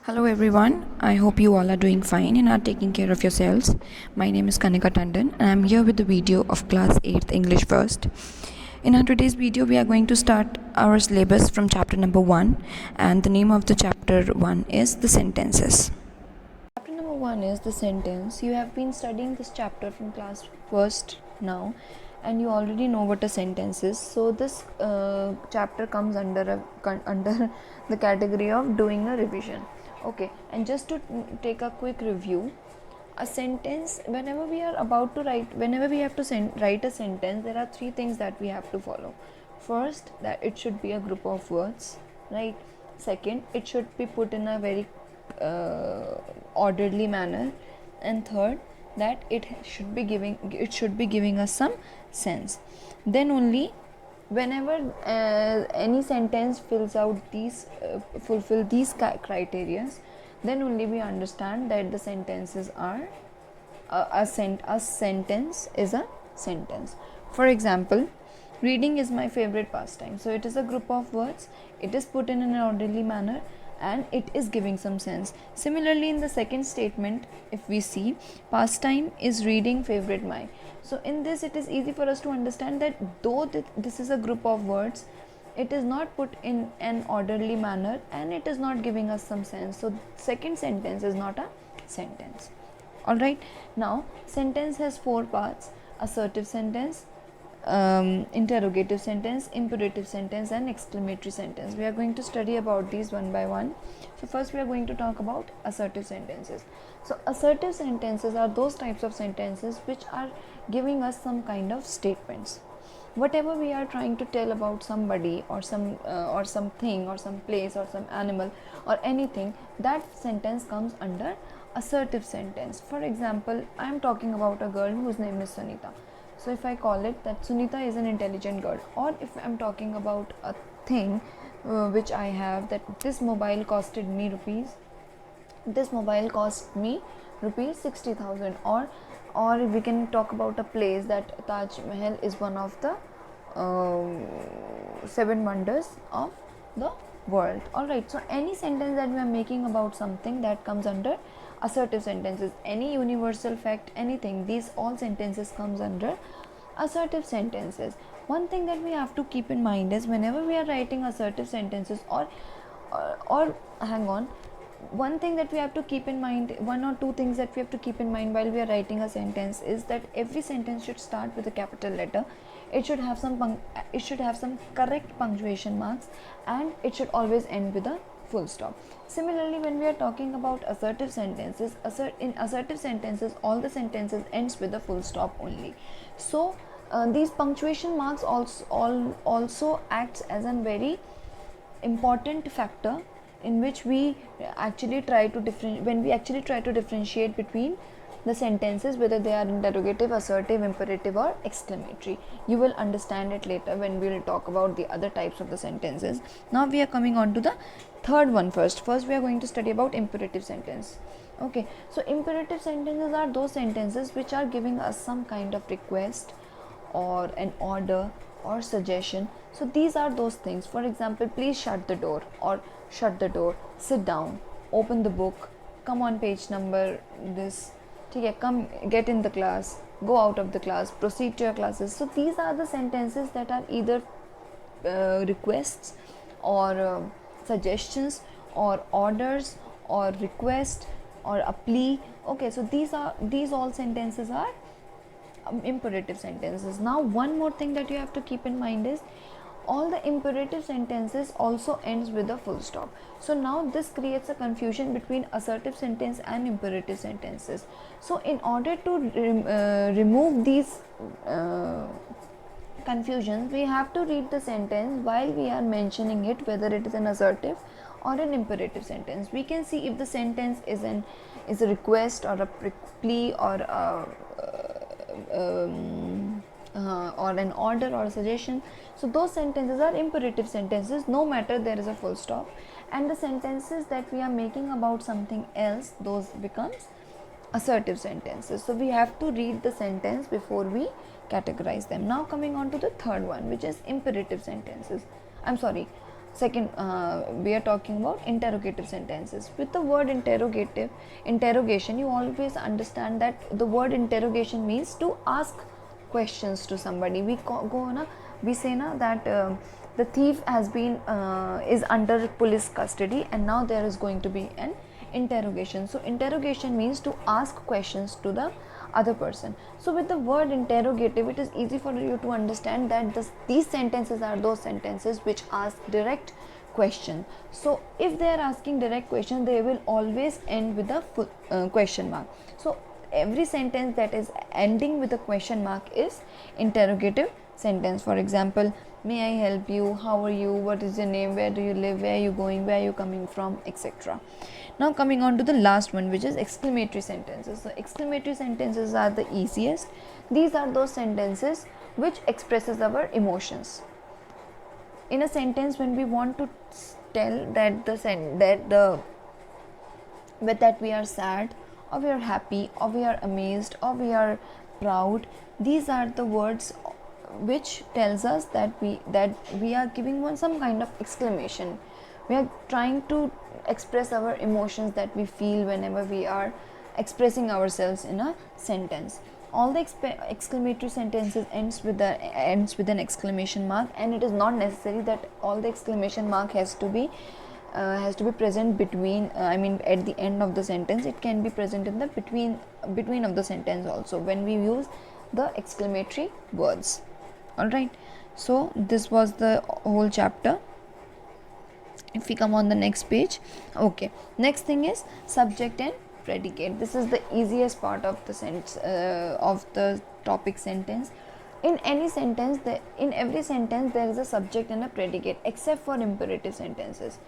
Hello everyone, I hope you all are doing fine and are taking care of yourselves. My name is Kanika Tandon and I am here with the video of Class 8th English First. In our today's video, we are going to start our syllabus from chapter number 1, and the name of the chapter 1 is the sentences. Chapter number 1 is the sentence. You have been studying this chapter from class 1st now, and you already know what a sentence is. So this chapter comes under the category of doing a revision. Okay, and just to take a quick review, a sentence, whenever we have to write a sentence, there are three things that we have to follow. First, that it should be a group of words, right? Second, it should be put in a very orderly manner, and third, that it should be giving us some sense. Then only whenever any sentence fulfill these criteria, then only we understand that the sentences are a sentence is a sentence. For example, reading is my favorite pastime. So it is a group of words, it is put in an orderly manner, and it is giving some sense. Similarly, in the second statement, if we see, pastime is reading, favorite my. So in this, it is easy for us to understand that though this is a group of words, it is not put in an orderly manner and it is not giving us some sense. So second sentence is not a sentence. Alright, now sentence has four parts: assertive sentence, interrogative sentence, imperative sentence, and exclamatory sentence. We are going to study about these one by one. So first we are going to talk about assertive sentences. So assertive sentences are those types of sentences which are giving us some kind of statements. Whatever we are trying to tell about somebody or something or some place or some animal or anything, that sentence comes under assertive sentence. For example, I am talking about a girl whose name is Sunita. So if I call it that Sunita is an intelligent girl, or if I am talking about a thing which I have, that this mobile cost me rupees 60,000, or we can talk about a place that Taj Mahal is one of the 7 wonders of the world. Alright, so any sentence that we are making about something, that comes under assertive sentences. Any universal fact, anything, these all sentences comes under assertive sentences. One thing that we have to keep in mind is, whenever we are writing assertive sentences, one thing that we have to keep in mind, one or two things that we have to keep in mind while we are writing a sentence, is that every sentence should start with a capital letter. It should have some correct punctuation marks, and it should always end with a full stop. Similarly, when we are talking about assertive sentences, in assertive sentences, all the sentences ends with a full stop only. So these punctuation marks also acts as a very important factor in which we actually try to differentiate between the sentences, whether they are interrogative, assertive, imperative, or exclamatory. You will understand it later when we will talk about the other types of the sentences. Now we are coming on to the third one. First we are going to study about imperative sentence. Okay, so imperative sentences are those sentences which are giving us some kind of request or an order or suggestion. So these are those things. For example, please shut the door, or shut the door, sit down, open the book, come on page number this, come get in the class, go out of the class, proceed to your classes. So these are the sentences that are either requests or suggestions or orders or request or a plea. Okay, so these all sentences are imperative sentences. Now one more thing that you have to keep in mind is, all the imperative sentences also ends with a full stop. So now this creates a confusion between assertive sentence and imperative sentences. So in order to remove these confusions, we have to read the sentence while we are mentioning it, whether it is an assertive or an imperative sentence. We can see if the sentence is a request or a plea or an order or a suggestion. So those sentences are imperative sentences, no matter there is a full stop. And the sentences that we are making about something else, those becomes assertive sentences. So we have to read the sentence before we categorize them. Now coming on to the third one, which is imperative sentences. Second, we are talking about interrogative sentences. With the word interrogation, you always understand that the word interrogation means to ask questions to somebody. We say na that the thief has been is under police custody, and now there is going to be an interrogation. So interrogation means to ask questions to the other person. So with the word interrogative, it is easy for you to understand that these sentences are those sentences which ask direct question. So if they are asking direct question, they will always end with a question mark. So every sentence that is ending with a question mark is interrogative sentence. For example, may I help you, how are you, what is your name, where do you live, where are you going, where are you coming from, etc. Now coming on to the last one, which is exclamatory sentences. So exclamatory sentences are the easiest. These are those sentences which expresses our emotions. In a sentence, when we want to tell that that we are sad, or we are happy, or we are amazed, or we are proud, these are the words which tells us that we are giving some kind of exclamation. We are trying to express our emotions that we feel whenever we are expressing ourselves in a sentence. All the exclamatory sentences ends with an exclamation mark, and it is not necessary that all the exclamation mark has to be present between at the end of the sentence. It can be present in the between of the sentence also when we use the exclamatory words. All right, so this was the whole chapter. If we come on the next page, okay, next thing is subject and predicate. This is the easiest part of the topic sentence. In any sentence, in every sentence there is a subject and a predicate, except for imperative sentences.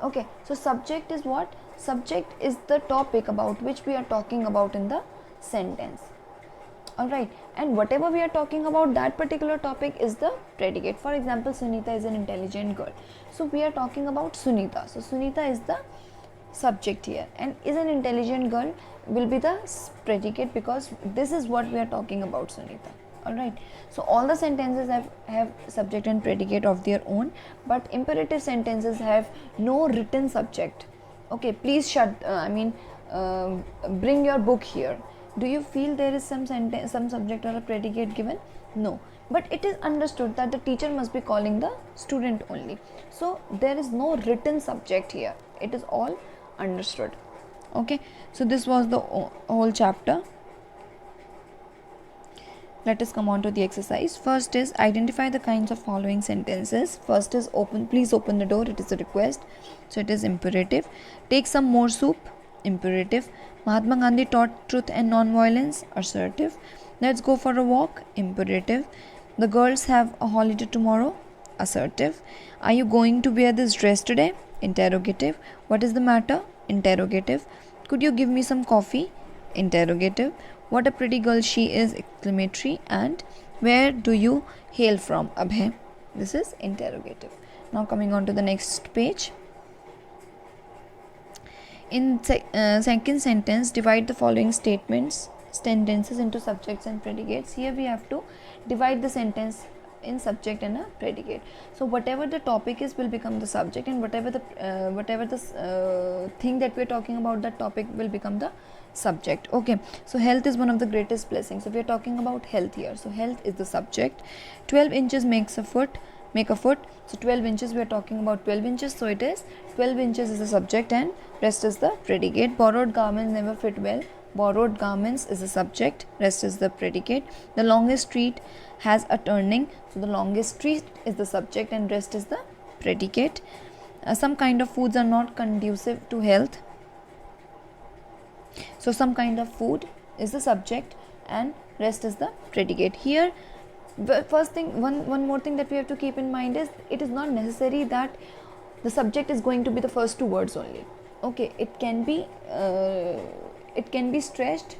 Okay, so subject is what? Subject is the topic about which we are talking about in the sentence. Alright, and whatever we are talking about, that particular topic is the predicate. For example, Sunita is an intelligent girl. So we are talking about Sunita. So Sunita is the subject here, and is an intelligent girl will be the predicate, because this is what we are talking about, Sunita. Alright, so all the sentences have subject and predicate of their own, but imperative sentences have no written subject. Okay, please bring your book here. Do you feel there is some subject or a predicate given? No, but it is understood that the teacher must be calling the student only. So there is no written subject here. It is all understood. Okay, so this was the whole chapter. Let us come on to the exercise. First is identify the kinds of following sentences. First is please open the door. It is a request, so it is imperative. Take some more soup, imperative. Mahatma Gandhi taught truth and non-violence, assertive. Let's go for a walk, imperative. The girls have a holiday tomorrow, assertive. Are you going to wear this dress today, interrogative. What is the matter, interrogative. Could you give me some coffee, interrogative. What a pretty girl she is, exclamatory. And where do you hail from, Abhay. This is interrogative. Now coming on to the next page. In second sentence, divide the following sentences into subjects and predicates. Here we have to divide the sentence in subject and a predicate. So whatever the topic is will become the subject, and whatever the thing that we are talking about, that topic will become the subject. Okay, so health is one of the greatest blessings. So we are talking about health here. So health is the subject. 12 inches make a foot. So 12 inches, we are talking about 12 inches. So it is 12 inches is the subject, and rest is the predicate. Borrowed garments never fit well. Borrowed garments is the subject, rest is the predicate. The longest street has a turning. So the longest street is the subject, and rest is the predicate. Some kind of foods are not conducive to health. So some kind of food is the subject, and rest is the predicate. Here, first thing, one more thing that we have to keep in mind is it is not necessary that the subject is going to be the first two words only. Okay, it can be stretched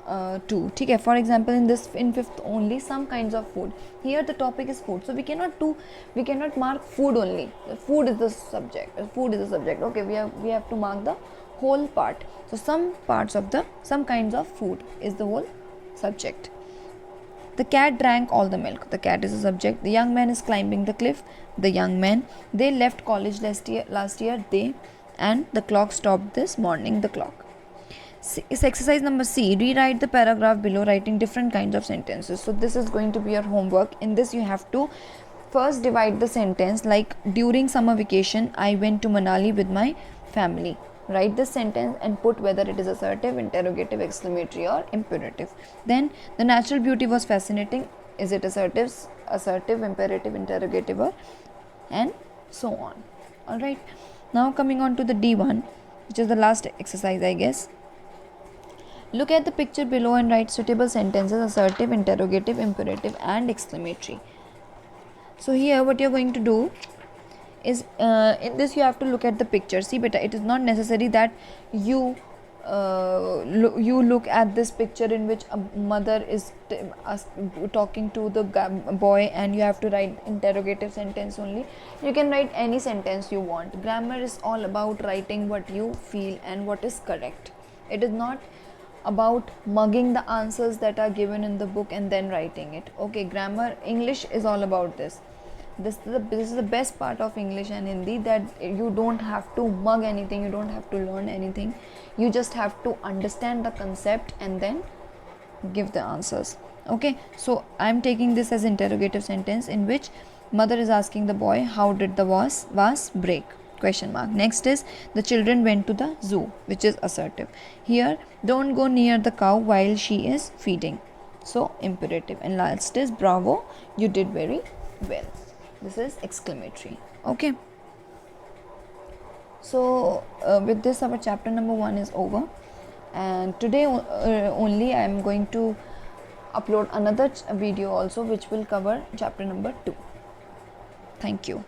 to. Okay, for example, in fifth only, some kinds of food. Here the topic is food, so we cannot mark food only. Food is the subject. Okay, we have to mark the whole part. So some kinds of food is the whole subject. The cat drank all the milk. The cat is a subject. The young man is climbing the cliff. The young man. They left college last year. They. And the clock stopped this morning. The clock. Is exercise number C. Rewrite the paragraph below, writing different kinds of sentences. So this is going to be your homework. In this you have to first divide the sentence, like during summer vacation I went to Manali with my family. Write this sentence and put whether it is assertive, interrogative, exclamatory or imperative. Then the natural beauty was fascinating. Is it assertive, imperative, interrogative or, and so on. Alright. Now coming on to the D1, which is the last exercise I guess. Look at the picture below and write suitable sentences: assertive, interrogative, imperative and exclamatory. So here what you are going to do is, in this you have to look at the picture. See beta, it is not necessary that you look at this picture in which a mother is talking to the boy and you have to write interrogative sentence only. You can write any sentence you want. Grammar is all about writing what you feel and what is correct. It is not about mugging the answers that are given in the book and then writing it. Okay, grammar, English is all about this. This is the best part of English and Hindi, that you don't have to mug anything, you don't have to learn anything. You just have to understand the concept and then give the answers. Okay, so I'm taking this as interrogative sentence in which mother is asking the boy, how did the vase break? Question mark. Next is, the children went to the zoo, which is assertive. Here, don't go near the cow while she is feeding. So imperative. And last is, bravo, you did very well. This is exclamatory. Okay. So with this our chapter number 1 is over, and today only I am going to upload another video also which will cover chapter number 2. Thank you.